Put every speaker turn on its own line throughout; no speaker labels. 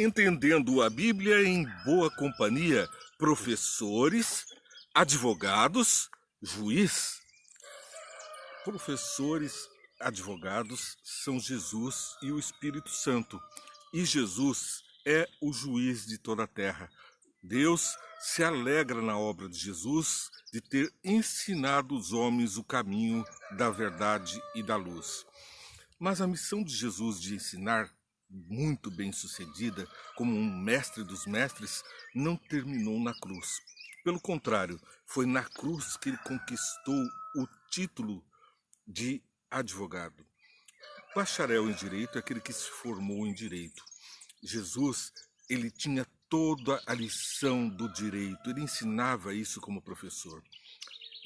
Entendendo a Bíblia em boa companhia, professores, advogados, juiz. Professores, advogados são Jesus e o Espírito Santo. E Jesus é o juiz de toda a terra. Deus se alegra na obra de Jesus de ter ensinado os homens o caminho da verdade e da luz. Mas a missão de Jesus de ensinar, muito bem sucedida, como um mestre dos mestres, não terminou na cruz. Pelo contrário, foi na cruz que ele conquistou o título de advogado. Bacharel em direito é aquele que se formou em direito. Jesus, ele tinha toda a lição do direito, ele ensinava isso como professor.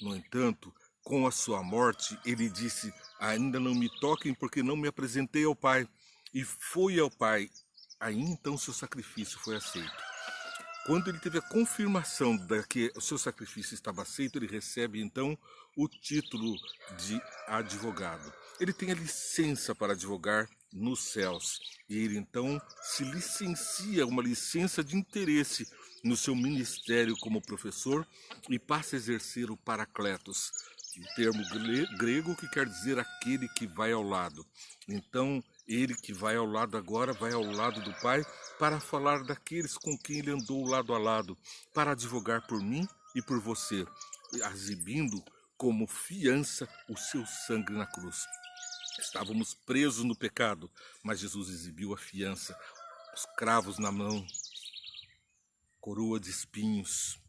No entanto, com a sua morte, ele disse: ainda não me toquem porque não me apresentei ao Pai. E foi ao Pai. Aí então seu sacrifício foi aceito. Quando ele teve a confirmação de que o seu sacrifício estava aceito, ele recebe então o título de advogado. Ele tem a licença para advogar nos céus. E ele então se licencia, uma licença de interesse no seu ministério como professor e passa a exercer o Paracletos, um termo grego que quer dizer aquele que vai ao lado. Então, ele que vai ao lado agora, vai ao lado do Pai para falar daqueles com quem ele andou lado a lado, para advogar por mim e por você, exibindo como fiança o seu sangue na cruz. Estávamos presos no pecado, mas Jesus exibiu a fiança, os cravos na mão, coroa de espinhos,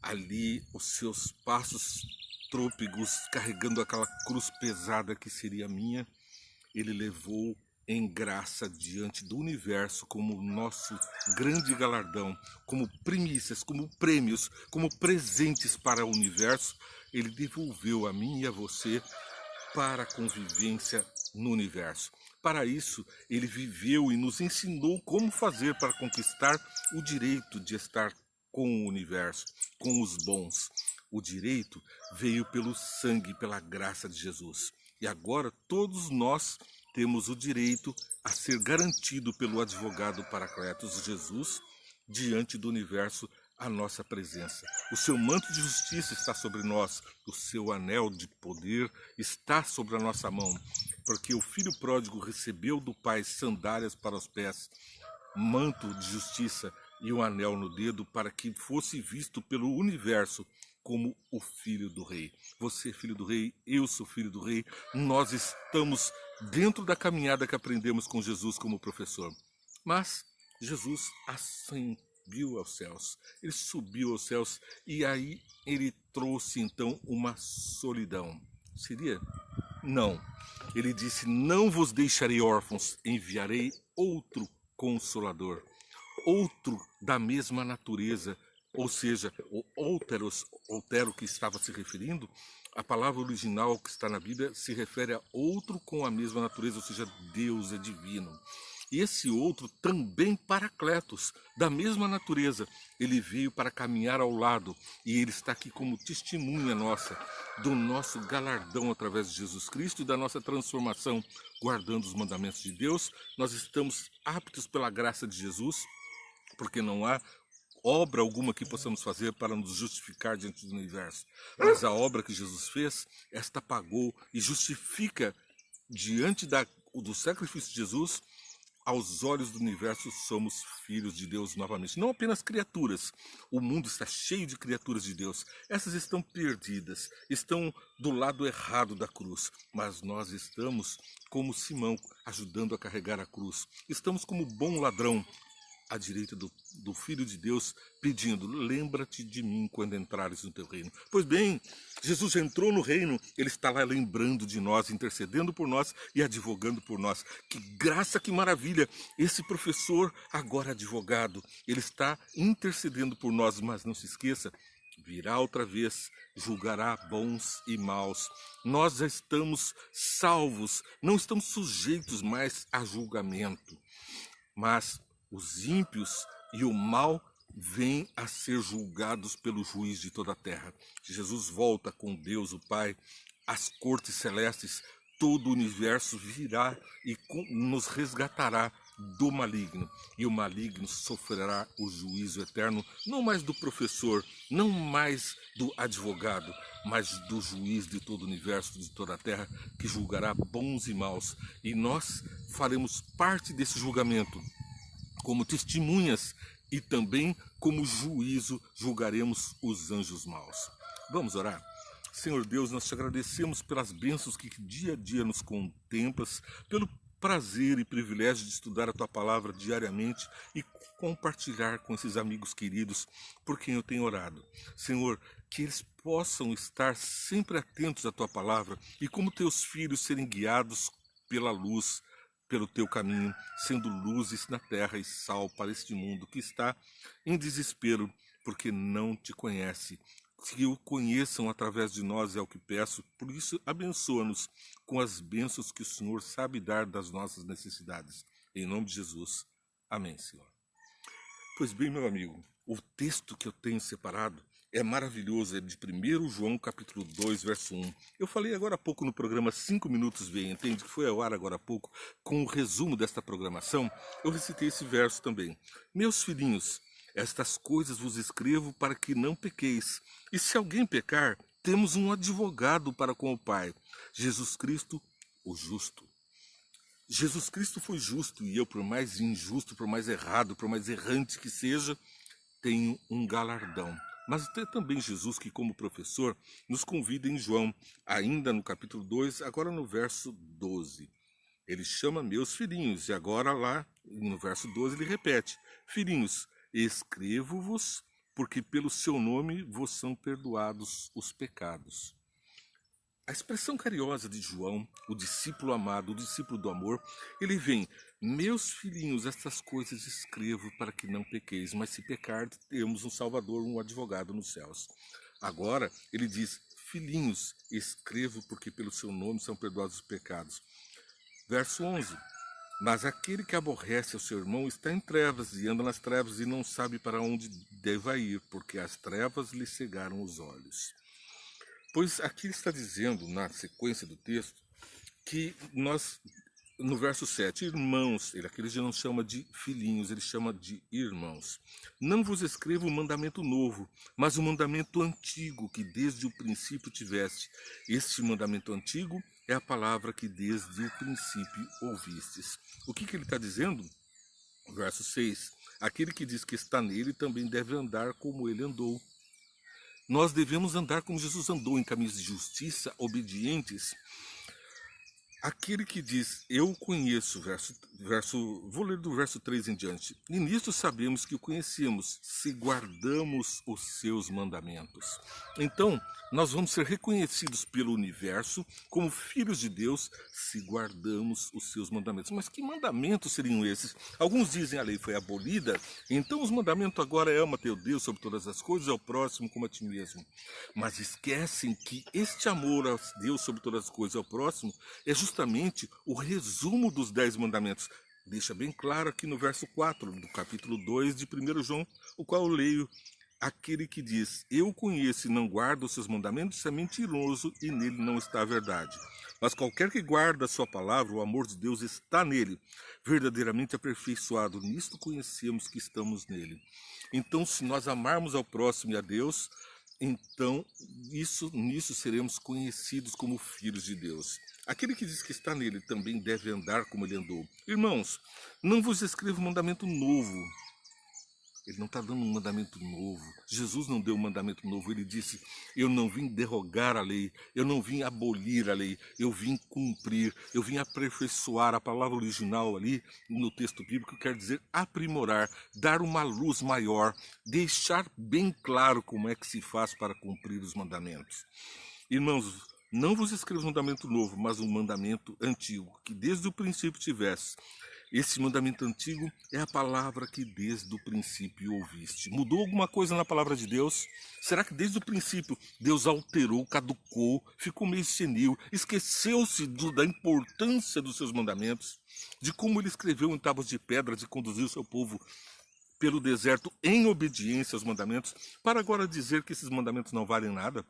ali os seus passos trôpegos, carregando aquela cruz pesada que seria minha, ele levou em graça diante do universo como nosso grande galardão, como primícias, como prêmios, como presentes para o universo. Ele devolveu a mim e a você para a convivência no universo. Para isso, ele viveu e nos ensinou como fazer para conquistar o direito de estar com o universo, com os bons. O direito veio pelo sangue, pela graça de Jesus. E agora todos nós temos o direito a ser garantido pelo advogado Paracletos Jesus diante do universo a nossa presença. O seu manto de justiça está sobre nós, o seu anel de poder está sobre a nossa mão, porque o filho pródigo recebeu do Pai sandálias para os pés, manto de justiça e um anel no dedo para que fosse visto pelo universo como o filho do rei. Você é filho do rei, eu sou filho do rei. Nós estamos dentro da caminhada que aprendemos com Jesus como professor. Mas Jesus ascendeu aos céus. Ele subiu aos céus e aí ele trouxe então uma solidão. Seria? Não. Ele disse: não vos deixarei órfãos, enviarei outro consolador. Outro da mesma natureza, ou seja, o outero que estava se referindo, a palavra original que está na Bíblia se refere a outro com a mesma natureza, ou seja, Deus é divino. E esse outro também Paracletos, da mesma natureza, ele veio para caminhar ao lado e ele está aqui como testemunha nossa do nosso galardão através de Jesus Cristo e da nossa transformação, guardando os mandamentos de Deus. Nós estamos aptos pela graça de Jesus, porque não há obra alguma que possamos fazer para nos justificar diante do universo. Mas a obra que Jesus fez, esta pagou e justifica diante do sacrifício de Jesus. Aos olhos do universo somos filhos de Deus novamente. Não apenas criaturas. O mundo está cheio de criaturas de Deus. Essas estão perdidas, estão do lado errado da cruz. Mas nós estamos como Simão, ajudando a carregar a cruz. Estamos como bom ladrão, à direita do Filho de Deus, pedindo: lembra-te de mim quando entrares no teu reino. Pois bem, Jesus entrou no reino, ele está lá lembrando de nós, intercedendo por nós e advogando por nós. Que graça, que maravilha! Esse professor, agora advogado, ele está intercedendo por nós, mas não se esqueça, virá outra vez, julgará bons e maus. Nós já estamos salvos, não estamos sujeitos mais a julgamento. Mas os ímpios e o mal vêm a ser julgados pelo juiz de toda a terra. Jesus volta com Deus, o Pai, as cortes celestes, todo o universo virá e nos resgatará do maligno. E o maligno sofrerá o juízo eterno, não mais do professor, não mais do advogado, mas do juiz de todo o universo, de toda a terra, que julgará bons e maus. E nós faremos parte desse julgamento como testemunhas e também como juízo julgaremos os anjos maus. Vamos orar? Senhor Deus, nós te agradecemos pelas bênçãos que dia a dia nos contemplas, pelo prazer e privilégio de estudar a tua palavra diariamente e compartilhar com esses amigos queridos por quem eu tenho orado. Senhor, que eles possam estar sempre atentos à tua palavra e como teus filhos serem guiados pela luz, pelo teu caminho, sendo luzes na terra e sal para este mundo que está em desespero porque não te conhece. Que o conheçam através de nós é o que peço, por isso abençoa-nos com as bênçãos que o Senhor sabe dar das nossas necessidades. Em nome de Jesus. Amém, Senhor. Pois bem, meu amigo, o texto que eu tenho separado é maravilhoso, é de 1 João capítulo 2, verso 1. Eu falei agora há pouco no programa 5 Minutos Bem, entende? Que foi ao ar agora há pouco, com o resumo desta programação, eu recitei esse verso também. Meus filhinhos, estas coisas vos escrevo para que não pequeis. E se alguém pecar, temos um advogado para com o Pai, Jesus Cristo, o justo. Jesus Cristo foi justo e eu, por mais injusto, por mais errado, por mais errante que seja, tenho um galardão. Mas tem também Jesus que, como professor, nos convida em João, ainda no capítulo 2, agora no verso 12. Ele chama meus filhinhos, e agora lá no verso 12 ele repete, filhinhos, escrevo-vos, porque pelo seu nome vos são perdoados os pecados. A expressão carinhosa de João, o discípulo amado, o discípulo do amor, ele vem, meus filhinhos, estas coisas escrevo para que não pequeis, mas se pecar, temos um Salvador, um advogado nos céus. Agora, ele diz, filhinhos, escrevo porque pelo seu nome são perdoados os pecados. Verso 11, mas aquele que aborrece o seu irmão está em trevas e anda nas trevas e não sabe para onde deva ir, porque as trevas lhe cegaram os olhos. Pois aqui ele está dizendo, na sequência do texto, que nós, no verso 7, irmãos, aqui ele já não chama de filhinhos, ele chama de irmãos. Não vos escrevo um mandamento novo, mas um mandamento antigo, que desde o princípio tiveste. Este mandamento antigo é a palavra que desde o princípio ouvistes. O que ele está dizendo? Verso 6, aquele que diz que está nele também deve andar como ele andou. Nós devemos andar como Jesus andou, em caminhos de justiça, obedientes. Aquele que diz, eu conheço, vou ler do verso 3 em diante. E nisto sabemos que o conhecemos, se guardamos os seus mandamentos. Então, nós vamos ser reconhecidos pelo universo como filhos de Deus, se guardamos os seus mandamentos. Mas que mandamentos seriam esses? Alguns dizem a lei foi abolida, então os mandamentos agora é ama teu Deus sobre todas as coisas, ao próximo como a ti mesmo. Mas esquecem que este amor a Deus sobre todas as coisas, ao próximo, é justamente o resumo dos 10 mandamentos. Deixa bem claro aqui no verso 4 do capítulo 2 de 1 João, o qual eu leio. Aquele que diz, eu conheço e não guarda os seus mandamentos, é mentiroso e nele não está a verdade. Mas qualquer que guarda a sua palavra, o amor de Deus está nele, verdadeiramente aperfeiçoado. Nisto conhecemos que estamos nele. Então, se nós amarmos ao próximo e a Deus, então nisso seremos conhecidos como filhos de Deus. Aquele que diz que está nele também deve andar como ele andou. Irmãos, não vos escrevo um mandamento novo. Ele não está dando um mandamento novo. Jesus não deu um mandamento novo. Ele disse, eu não vim derrogar a lei, eu não vim abolir a lei, eu vim cumprir, eu vim aperfeiçoar. A palavra original ali no texto bíblico quer dizer aprimorar, dar uma luz maior, deixar bem claro como é que se faz para cumprir os mandamentos. Irmãos, não vos escrevo um mandamento novo, mas um mandamento antigo, que desde o princípio tivesse. Esse mandamento antigo é a palavra que desde o princípio ouviste. Mudou alguma coisa na palavra de Deus? Será que desde o princípio Deus alterou, caducou, ficou meio senil, esqueceu-se da importância dos seus mandamentos, de como ele escreveu em tábuas de pedra de conduzir o seu povo pelo deserto em obediência aos mandamentos, para agora dizer que esses mandamentos não valem nada?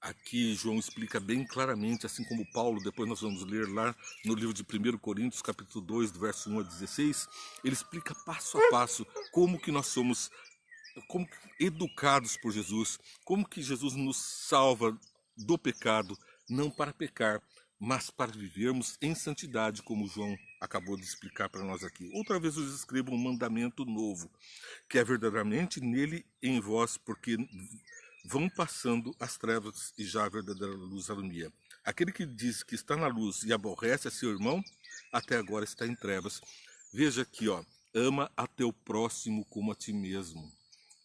Aqui João explica bem claramente, assim como Paulo, depois nós vamos ler lá no livro de 1 Coríntios, capítulo 2, do verso 1 a 16, ele explica passo a passo como que nós somos como educados por Jesus, como que Jesus nos salva do pecado, não para pecar, mas para vivermos em santidade, como João acabou de explicar para nós aqui. Outra vez eu escrevo um mandamento novo, que é verdadeiramente nele e em vós, porque vão passando as trevas e já a verdadeira luz alumia. Aquele que diz que está na luz e aborrece a seu irmão, até agora está em trevas. Veja aqui, ó, ama a teu próximo como a ti mesmo.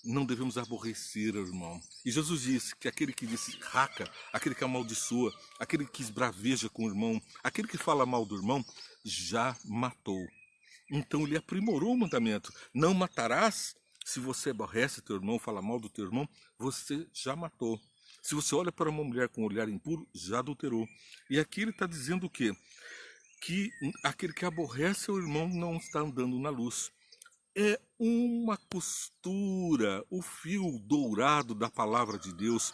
Não devemos aborrecer o irmão. E Jesus disse que aquele que disse raca, aquele que amaldiçoa, aquele que esbraveja com o irmão, aquele que fala mal do irmão, já matou. Então ele aprimorou o mandamento. Não matarás. Se você aborrece teu irmão, fala mal do teu irmão, você já matou. Se você olha para uma mulher com um olhar impuro, já adulterou. E aqui ele está dizendo o quê? Que aquele que aborrece o irmão não está andando na luz. É uma costura, o fio dourado da palavra de Deus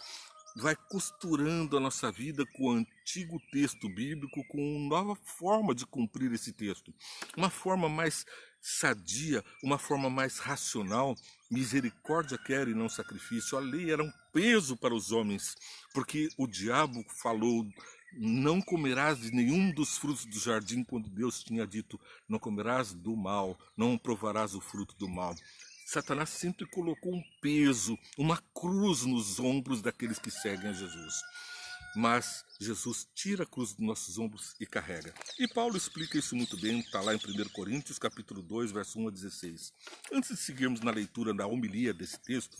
vai costurando a nossa vida com o antigo texto bíblico, com uma nova forma de cumprir esse texto. Uma forma mais sadia, uma forma mais racional. Misericórdia quer e não sacrifício. A lei era um peso para os homens, porque o diabo falou: não comerás de nenhum dos frutos do jardim, quando Deus tinha dito: não comerás do mal, não provarás o fruto do mal. Satanás sempre colocou um peso, uma cruz nos ombros daqueles que seguem a Jesus. Mas Jesus tira a cruz dos nossos ombros e carrega. E Paulo explica isso muito bem, está lá em 1 Coríntios, capítulo 2, verso 1 a 16. Antes de seguirmos na leitura da homilia desse texto,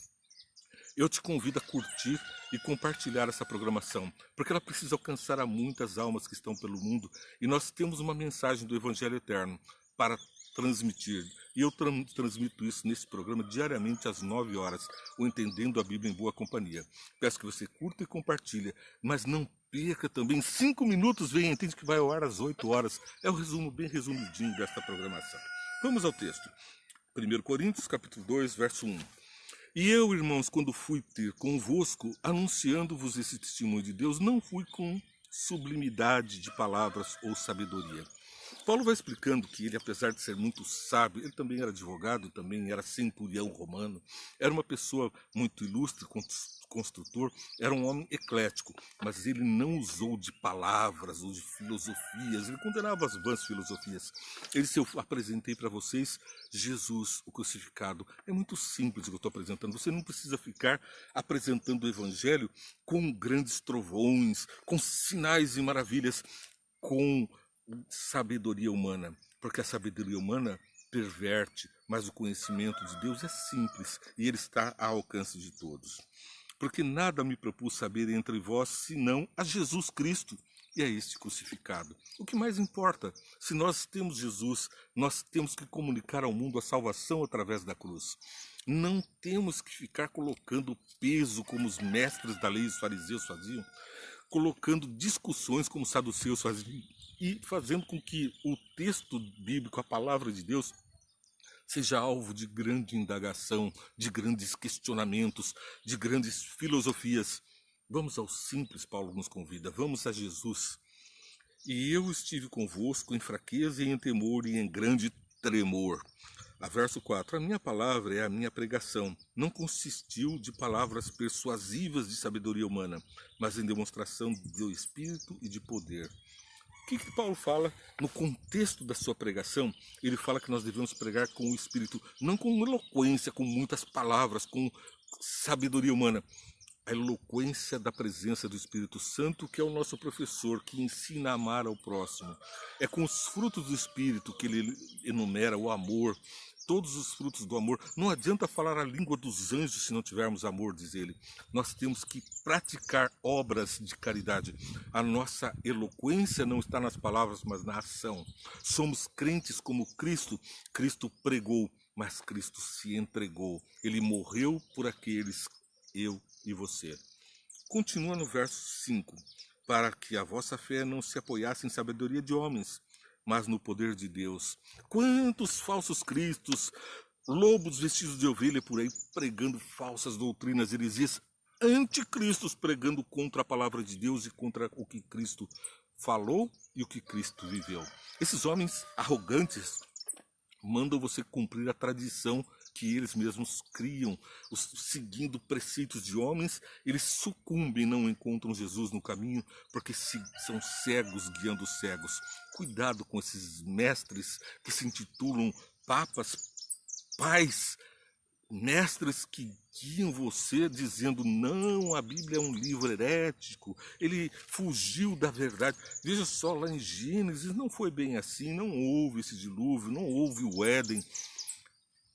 eu te convido a curtir e compartilhar essa programação, porque ela precisa alcançar a muitas almas que estão pelo mundo, e nós temos uma mensagem do Evangelho Eterno para transmitir. E eu transmito isso nesse programa diariamente às 9 horas, o Entendendo a Bíblia em Boa Companhia. Peço que você curta e compartilhe, mas não perca também 5 minutos, vem, entende que vai ao ar às 8 horas. É o resumo bem resumidinho desta programação. Vamos ao texto. 1 Coríntios, capítulo 2, verso 1. E eu, irmãos, quando fui ter convosco, anunciando-vos esse testemunho de Deus, não fui com sublimidade de palavras ou sabedoria. Paulo vai explicando que ele, apesar de ser muito sábio, ele também era advogado, também era centurião romano, era uma pessoa muito ilustre, construtor, era um homem eclético, mas ele não usou de palavras ou de filosofias, ele condenava as vãs filosofias. Ele disse: eu apresentei para vocês Jesus, o crucificado. É muito simples o que eu estou apresentando, você não precisa ficar apresentando o evangelho com grandes trovões, com sinais e maravilhas, com sabedoria humana, porque a sabedoria humana perverte, mas o conhecimento de Deus é simples e ele está ao alcance de todos. Porque nada me propus saber entre vós, senão a Jesus Cristo e a este crucificado. O que mais importa? Se nós temos Jesus, nós temos que comunicar ao mundo a salvação através da cruz. Não temos que ficar colocando peso como os mestres da lei e os fariseus faziam, colocando discussões como os saduceus faziam, e fazendo com que o texto bíblico, a palavra de Deus, seja alvo de grande indagação, de grandes questionamentos, de grandes filosofias. Vamos ao simples, Paulo nos convida, vamos a Jesus. E eu estive convosco em fraqueza e em temor e em grande tremor. A verso 4, a minha palavra é a minha pregação. Não consistiu de palavras persuasivas de sabedoria humana, mas em demonstração do Espírito e de poder. O que Paulo fala no contexto da sua pregação? Ele fala que nós devemos pregar com o Espírito, não com eloquência, com muitas palavras, com sabedoria humana. A eloquência da presença do Espírito Santo, que é o nosso professor, que ensina a amar ao próximo. É com os frutos do Espírito que ele enumera o amor, todos os frutos do amor. Não adianta falar a língua dos anjos se não tivermos amor, diz ele. Nós temos que praticar obras de caridade. A nossa eloquência não está nas palavras, mas na ação. Somos crentes como Cristo. Cristo pregou, mas Cristo se entregou. Ele morreu por aqueles, eu e você. Continua no verso 5. Para que a vossa fé não se apoiasse em sabedoria de homens, mas no poder de Deus. Quantos falsos cristos, lobos vestidos de ovelha por aí, pregando falsas doutrinas, heresias. anticristos pregando contra a palavra de Deus e contra o que Cristo falou e o que Cristo viveu. Esses homens arrogantes mandam você cumprir a tradição que eles mesmos criam, seguindo preceitos de homens. Eles sucumbem, não encontram Jesus no caminho, porque são cegos guiando cegos. Cuidado com esses mestres que se intitulam papas, pais, mestres que guiam você dizendo: não, a Bíblia é um livro herético, ele fugiu da verdade. Veja só, lá em Gênesis não foi bem assim, não houve esse dilúvio, não houve o Éden.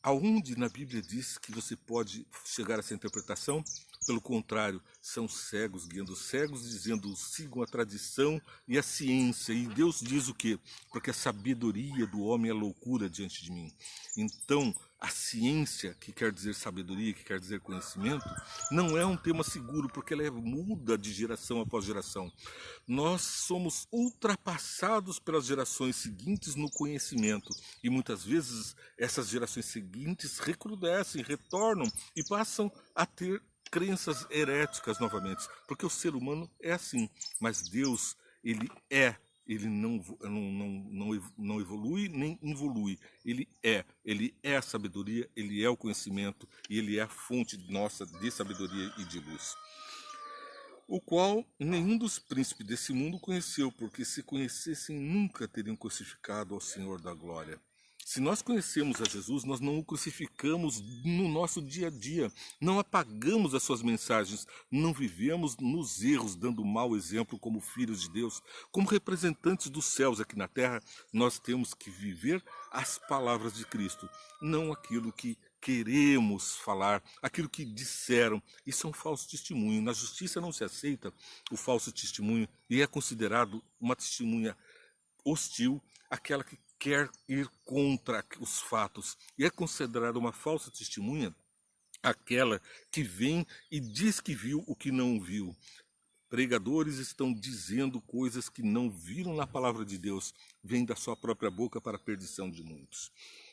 Aonde na Bíblia diz que você pode chegar a essa interpretação? Pelo contrário, são cegos guiando cegos, dizendo: sigam a tradição e a ciência. E Deus diz o quê? Porque a sabedoria do homem é loucura diante de mim. Então, a ciência, que quer dizer sabedoria, que quer dizer conhecimento, não é um tema seguro, porque ela muda de geração após geração. Nós somos ultrapassados pelas gerações seguintes no conhecimento. E muitas vezes essas gerações seguintes recrudescem, retornam e passam a ter crenças heréticas novamente, porque o ser humano é assim, mas Deus, ele não evolui nem involui, ele é a sabedoria, ele é o conhecimento e ele é a fonte nossa de sabedoria e de luz, o qual nenhum dos príncipes desse mundo conheceu, porque se conhecessem nunca teriam crucificado ao Senhor da glória. Se nós conhecemos a Jesus, nós não o crucificamos no nosso dia a dia, não apagamos as suas mensagens, não vivemos nos erros, dando mau exemplo como filhos de Deus. Como representantes dos céus aqui na terra, nós temos que viver as palavras de Cristo, não aquilo que queremos falar, aquilo que disseram. Isso é um falso testemunho. Na justiça não se aceita o falso testemunho e é considerado uma testemunha hostil, aquela que quer ir contra os fatos. E é considerada uma falsa testemunha aquela que vem e diz que viu o que não viu. Pregadores estão dizendo coisas que não viram na palavra de Deus, vêm da sua própria boca para a perdição de muitos.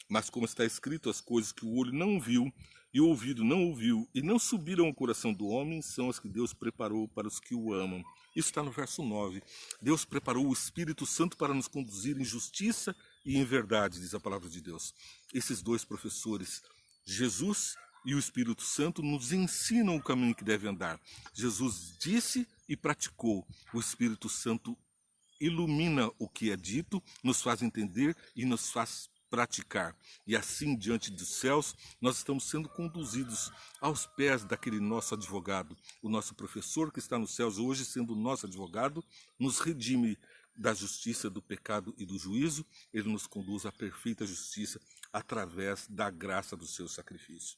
Mas como está escrito, as coisas que o olho não viu e o ouvido não ouviu e não subiram ao coração do homem são as que Deus preparou para os que o amam. Isso está no verso 9. Deus preparou o Espírito Santo para nos conduzir em justiça e em verdade, diz a palavra de Deus. Esses dois professores, Jesus e o Espírito Santo, nos ensinam o caminho que deve andar. Jesus disse e praticou. O Espírito Santo ilumina o que é dito, nos faz entender e nos faz praticar. E assim, diante dos céus, nós estamos sendo conduzidos aos pés daquele nosso advogado. O nosso professor que está nos céus hoje, sendo nosso advogado, nos redime da justiça, do pecado e do juízo. Ele nos conduz à perfeita justiça através da graça do seu sacrifício.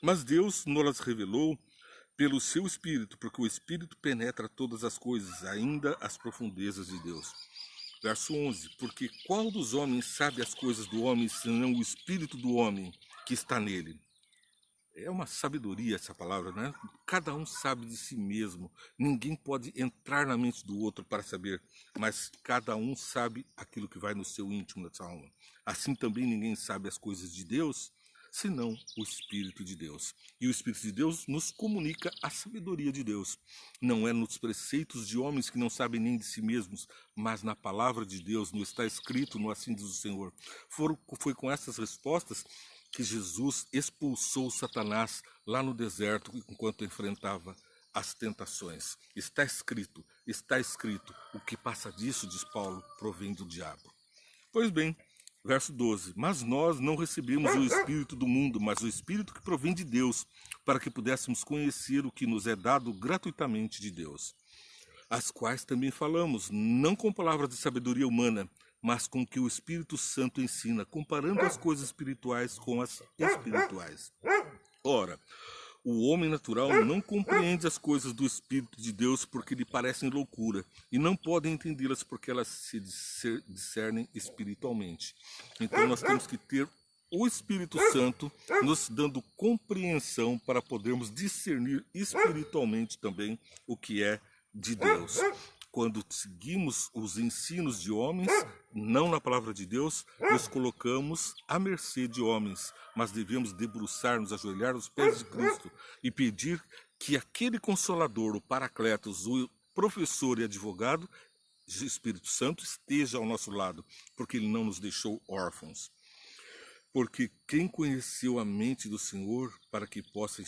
Mas Deus nos revelou pelo seu Espírito, porque o Espírito penetra todas as coisas, ainda as profundezas de Deus. Verso 11, porque qual dos homens sabe as coisas do homem, senão o Espírito do homem que está nele? É uma sabedoria essa palavra, né? Cada um sabe de si mesmo. Ninguém pode entrar na mente do outro para saber, mas cada um sabe aquilo que vai no seu íntimo, na sua alma. Assim também ninguém sabe as coisas de Deus, senão o Espírito de Deus. E o Espírito de Deus nos comunica a sabedoria de Deus. Não é nos preceitos de homens que não sabem nem de si mesmos, mas na palavra de Deus, no está escrito, no assim diz o Senhor. Foi com essas respostas que Jesus expulsou Satanás lá no deserto enquanto enfrentava as tentações. Está escrito, o que passa disso, diz Paulo, provém do diabo. Pois bem, verso 12, mas nós não recebemos o Espírito do mundo, mas o Espírito que provém de Deus, para que pudéssemos conhecer o que nos é dado gratuitamente de Deus, as quais também falamos, não com palavras de sabedoria humana, mas com o que o Espírito Santo ensina, comparando as coisas espirituais com as espirituais. Ora, o homem natural não compreende as coisas do Espírito de Deus porque lhe parecem loucura, e não podem entendê-las porque elas se discernem espiritualmente. Então nós temos que ter o Espírito Santo nos dando compreensão para podermos discernir espiritualmente também o que é de Deus. Quando seguimos os ensinos de homens, não na palavra de Deus, nos colocamos à mercê de homens, mas devemos debruçar-nos, ajoelhar aos pés de Cristo e pedir que aquele Consolador, o Paracletos, o professor e advogado, o Espírito Santo, esteja ao nosso lado, porque Ele não nos deixou órfãos. Porque quem conheceu a mente do Senhor para que possa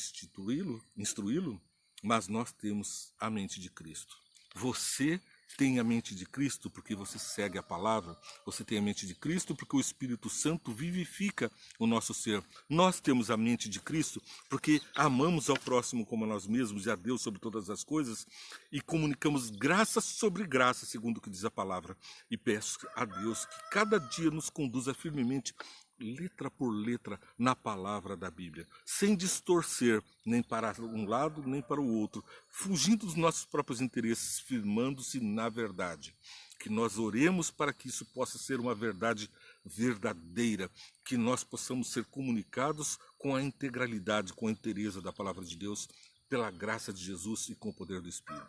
instruí-lo, mas nós temos a mente de Cristo. Você tem a mente de Cristo porque você segue a palavra. Você tem a mente de Cristo porque o Espírito Santo vivifica o nosso ser. Nós temos a mente de Cristo porque amamos ao próximo como a nós mesmos e a Deus sobre todas as coisas e comunicamos graça sobre graça, segundo o que diz a palavra. E peço a Deus que cada dia nos conduza firmemente, letra por letra, na palavra da Bíblia, sem distorcer nem para um lado nem para o outro, fugindo dos nossos próprios interesses, firmando-se na verdade. Que nós oremos para que isso possa ser uma verdade verdadeira, que nós possamos ser comunicados com a integralidade, com a inteireza da palavra de Deus, pela graça de Jesus e com o poder do Espírito.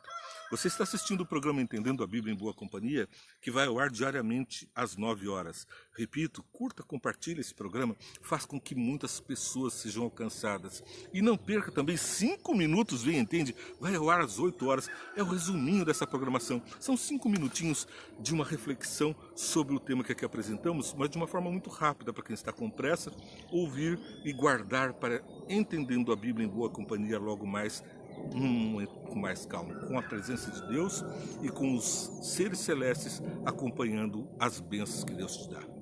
Você está assistindo o programa Entendendo a Bíblia em Boa Companhia, que vai ao ar diariamente às 9 horas. Repito, curta, compartilhe esse programa, faz com que muitas pessoas sejam alcançadas. E não perca também 5 minutos, vem, entende? Vai ao ar às 8 horas, é o resuminho dessa programação. São 5 minutinhos de uma reflexão sobre o tema que aqui apresentamos, mas de uma forma muito rápida para quem está com pressa, ouvir e guardar para Entendendo a Bíblia em Boa Companhia logo mais, num momento com mais calma, com a presença de Deus e com os seres celestes acompanhando as bênçãos que Deus te dá.